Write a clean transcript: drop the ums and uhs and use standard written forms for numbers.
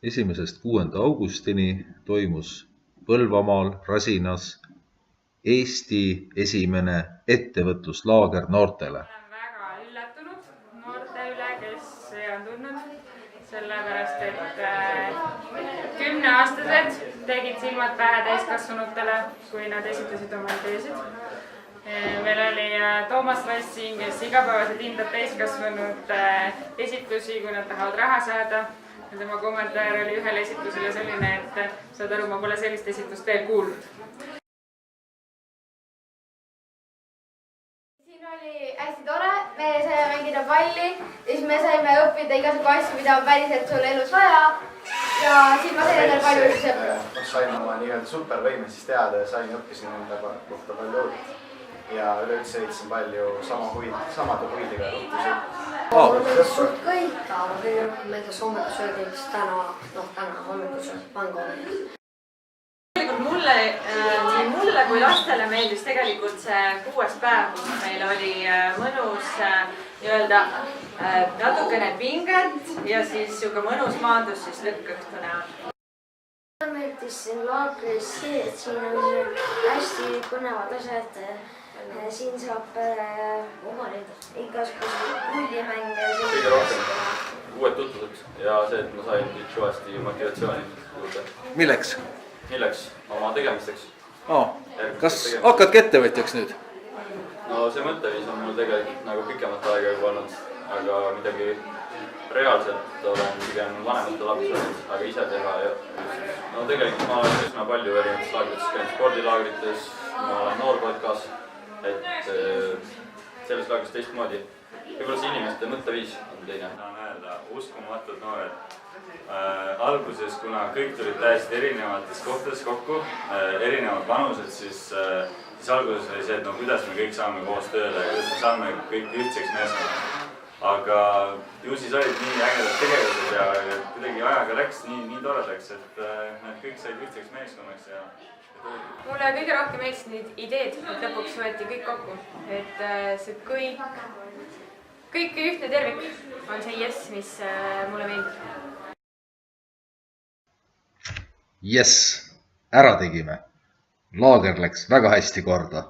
1.–6. augustini toimus Põlvamaal Rasinas Eesti esimene ettevõtluslaager noortele. Olen väga üllatunud noorte üle, kes on tulnud, sellepärast et 10-aastased tegid silmad pähe täiskasvanutele, kui nad esitasid oma ideesid. Meil oli Toomas Vassing, kes igapäevaselt hindab täiskasvanud esitusi, kui nad tahavad raha saada. Tema kommentaar oli ühele esitlusele selline, et saad aru, ma pole sellist esitust veel kuulnud. Siin oli hästi tore, me saime mängida palli ja siis me saime õppida igasugu asju, mida on päriselt sul elus vaja. Ja siin ma sain endale palju sõpru. Sain oma nii-öelda supervõime siis teada ja õppisin enda kohta palju uut. Ja üleüldse eetsin palju samade huvidega õppusi. Mul oli suht kõik, aga kõige rohkem meeldis hommikul söödiks täna hommikul sööd pangoomine. Nii mulle kui lastele meeldis tegelikult see 6. päev, kus meil oli mõnus natukene pinget ja siis siuke mõnus maandus siis lõkkõhtune. Mulle meeldis siin laagris see, et siin on hästi põnevad asjad. Siin saab igasuguseid pullimänge. Kõige rohkem uued tutvused ja see, et ma sain kõvasti motivatsiooni juurde. Milleks? Milleks? Oma tegemisteks. Kas hakkadki ettevõtjaks nüüd? No see mõtteviis on mul tegelikult nagu pikemat aega juba olnud, aga midagi reaalselt olen pigem vanematel abis olnud, aga ise teha. No tegelikult ma olen üsna palju erinevates laagrites käinud spordilaagrites, ma olen noorpodcast, et selles laagris teistmoodi. Võib-olla see inimeste mõtteviis on teine. Tahan öelda, uskumatud noored. Alguses, kuna kõik tulid täiesti erinevates kohtades kokku, erinevad panused, siis alguses oli see, et no kuidas me kõik saame koos tööle ja kuidas me saame kõik ühtseks meeskonnaks. Aga ju siis olid nii ägedad tegevused ja kuidagi ajaga läks nii toredaks, et need kõik said ühtseks meeskonnaks. Mulle kõige rohkem meeldisid need ideed, et lõpuks võeti kõik kokku. Et see kõik ühtne tervik on see yes, mis mulle meeldib. Yes, ära tegime. Laager läks väga hästi korda.